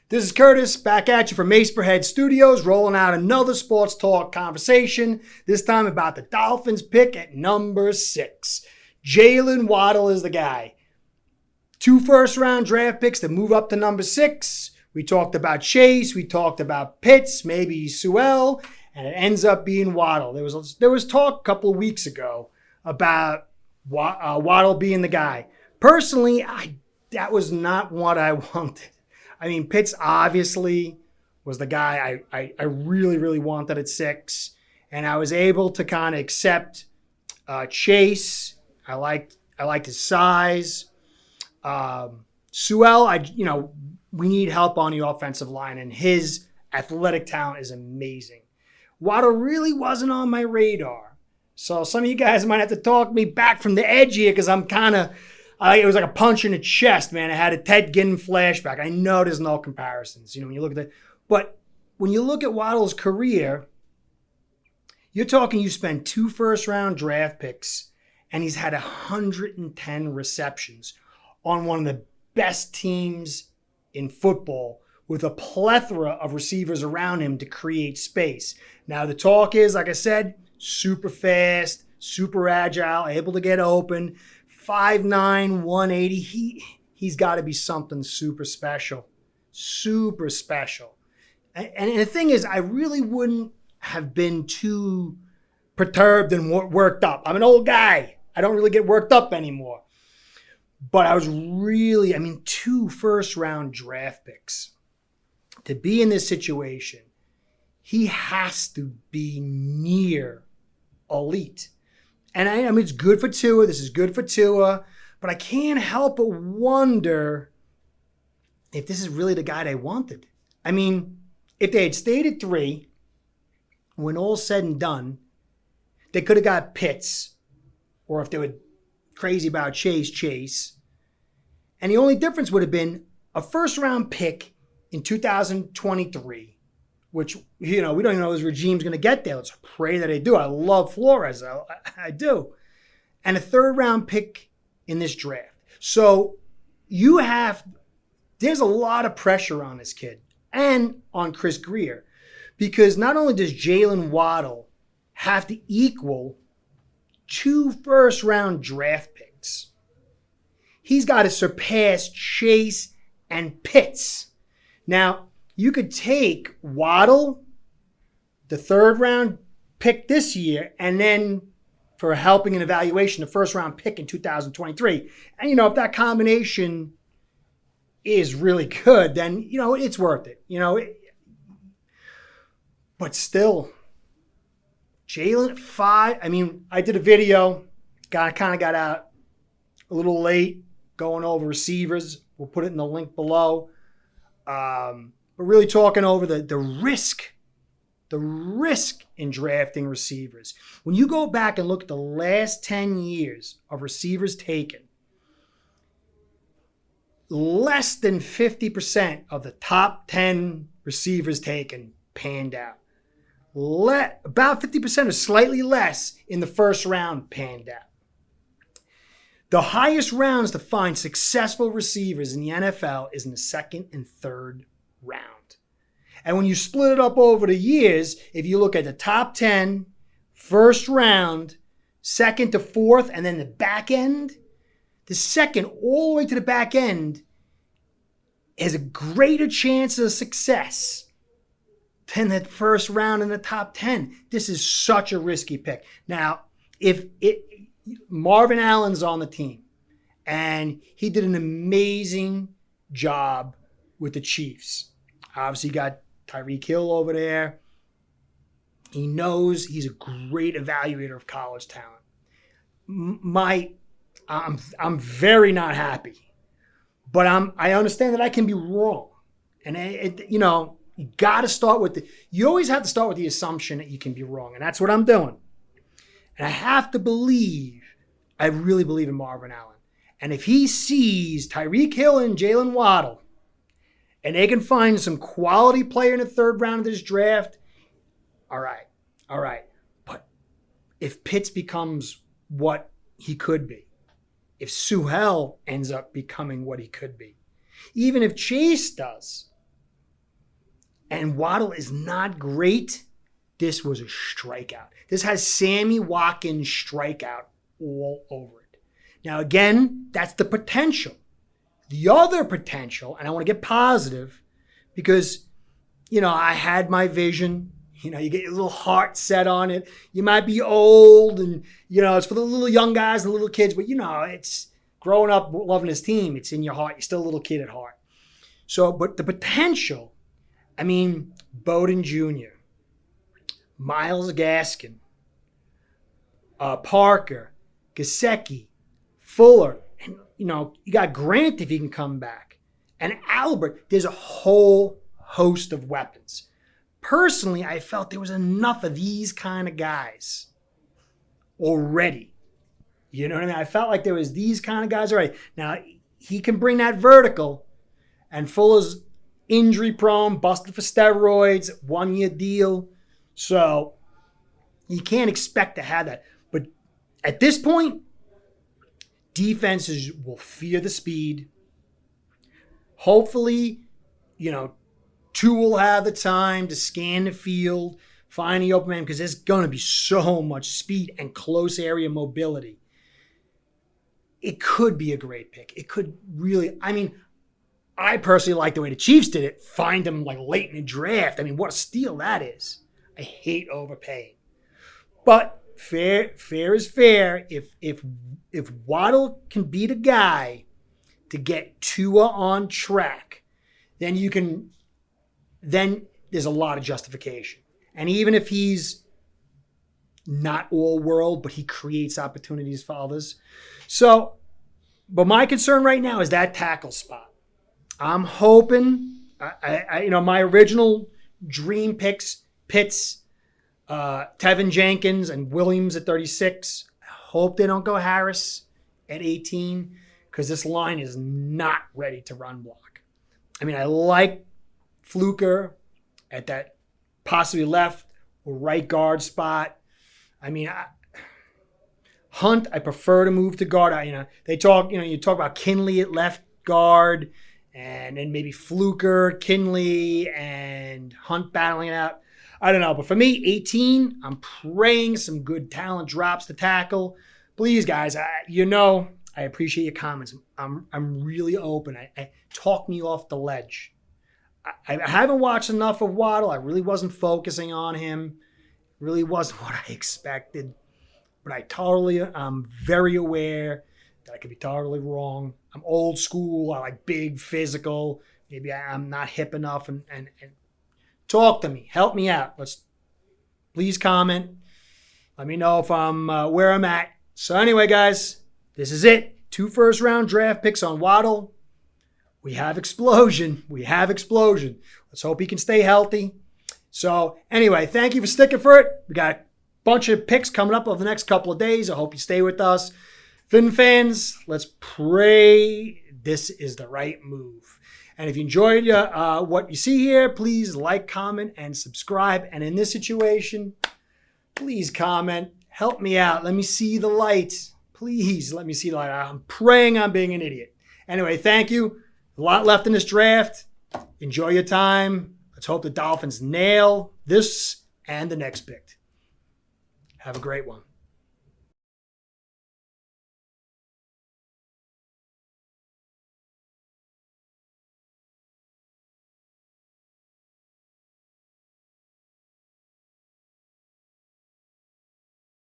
This is Curtis, back at you from Maceperhead Studios, rolling out another sports talk conversation, this time about the Dolphins pick at number 6. Jaylen Waddle is the guy. 2 first-round draft picks that move up to number 6. We talked about Chase, we talked about Pitts, maybe Sewell, and it ends up being Waddle. There was talk a couple of weeks ago about Waddle being the guy. Personally, that was not what I wanted. I mean, Pitts obviously was the guy I really, really wanted at 6. And I was able to kind of accept Chase. I liked his size. Sewell, we need help on the offensive line, and his athletic talent is amazing. Waddle really wasn't on my radar. So some of you guys might have to talk me back from the edge here because I'm kind of... it was like a punch in the chest, man. I had a Ted Ginn flashback. I know there's no comparisons, when you look at that. But when you look at Waddle's career, you're talking you spent 2 first-round draft picks, and he's had 110 receptions on one of the best teams in football with a plethora of receivers around him to create space. Now, the talk is, like I said, super fast, super agile, able to get open. 5'9", 180. He's got to be something super special. Super special. And the thing is, I really wouldn't have been too perturbed and worked up. I'm an old guy. I don't really get worked up anymore. But I was really, 2 first-round draft picks. To be in this situation, he has to be near elite. And it's good for Tua. This is good for Tua. But I can't help but wonder if this is really the guy they wanted. If they had stayed at 3, when all's said and done, they could have got Pitts. Or if they were crazy about Chase. And the only difference would have been a first-round pick in 2023. Which, we don't even know his regime's going to get there. Let's pray that they do. I love Flores. I do. And a 3rd-round pick in this draft. So there's a lot of pressure on this kid and on Chris Grier. Because not only does Jaylen Waddle have to equal 2 first-round draft picks, he's got to surpass Chase and Pitts. Now, you could take Waddle, the 3rd-round pick this year, and then for helping an evaluation, the 1st-round pick in 2023. And, if that combination is really good, then, it's worth it. But still, Jaylen, 5. I did a video, kind of got out a little late, going over receivers. We'll put it in the link below. But really talking over the risk in drafting receivers. When you go back and look at the last 10 years of receivers taken, less than 50% of the top 10 receivers taken panned out. About 50% or slightly less in the 1st round panned out. The highest rounds to find successful receivers in the NFL is in the 2nd and 3rd round. And when you split it up over the years, if you look at the top 10, 1st round, 2nd to 4th, and then the back end, the 2nd all the way to the back end has a greater chance of success than the 1st round in the top 10. This is such a risky pick. Now, Marvin Allen's on the team, and he did an amazing job with the Chiefs. Obviously, got Tyreek Hill over there. He knows he's a great evaluator of college talent. I'm very not happy, but I understand that I can be wrong, and you got to start you always have to start with the assumption that you can be wrong, and that's what I'm doing. And I really believe in Marvin Allen. And if he sees Tyreek Hill and Jaylen Waddle, and they can find some quality player in the 3rd round of this draft, all right. But if Pitts becomes what he could be, if Sewell ends up becoming what he could be, even if Chase does, and Waddle is not great, this was a strikeout. This has Sammy Watkins strikeout all over it. Now, again, that's the potential. The other potential, and I want to get positive because, I had my vision. You get your little heart set on it. You might be old and, it's for the little young guys and the little kids, but, it's growing up loving this team. It's in your heart. You're still a little kid at heart. So, but the potential, Bowden Jr., Myles Gaskin, Parker, Gesicki, Fuller, and, you got Grant if he can come back. And Albert, there's a whole host of weapons. Personally, I felt there was enough of these kind of guys already. You know what I mean? I felt like there was these kind of guys already. Now, he can bring that vertical, and Fuller's injury prone, busted for steroids, 1-year deal. So you can't expect to have that. But at this point, defenses will fear the speed. Hopefully, Two will have the time to scan the field, find the open man, because there's going to be so much speed and close area mobility. It could be a great pick. It could really, I personally like the way the Chiefs did it. Find him late in the draft. What a steal that is. I hate overpaying. But fair is fair. If Waddle can be the guy to get Tua on track, then there's a lot of justification. And even if he's not all world, but he creates opportunities for others. So, but my concern right now is that tackle spot. I'm hoping, my original dream picks, Pitts, Tevin Jenkins, and Williams at 36. I hope they don't go Harris at 18 because this line is not ready to run block. I like Fluker at that possibly left or right guard spot. Hunt, I prefer to move to guard. They talk, you talk about Kinley at left guard and then maybe Fluker, Kinley, and Hunt battling it out. I don't know. But for me, 18, I'm praying some good talent drops to tackle. Please, guys, I appreciate your comments. I'm really open. I talk me off the ledge. I haven't watched enough of Waddle. I really wasn't focusing on him. Really wasn't what I expected. But I'm very aware that I could be totally wrong. I'm old school. I like big physical. Maybe I'm not hip enough. And talk to me. Help me out. Please comment. Let me know if I'm where I'm at. So anyway, guys, this is it. 2 first-round draft picks on Waddle. We have explosion. Let's hope he can stay healthy. So anyway, thank you for sticking for it. We got a bunch of picks coming up over the next couple of days. I hope you stay with us. Fin fans, let's pray this is the right move. And if you enjoyed what you see here, please like, comment, and subscribe. And in this situation, please comment. Help me out. Let me see the light. Please let me see the light. I'm praying I'm being an idiot. Anyway, thank you. A lot left in this draft. Enjoy your time. Let's hope the Dolphins nail this and the next pick. Have a great one.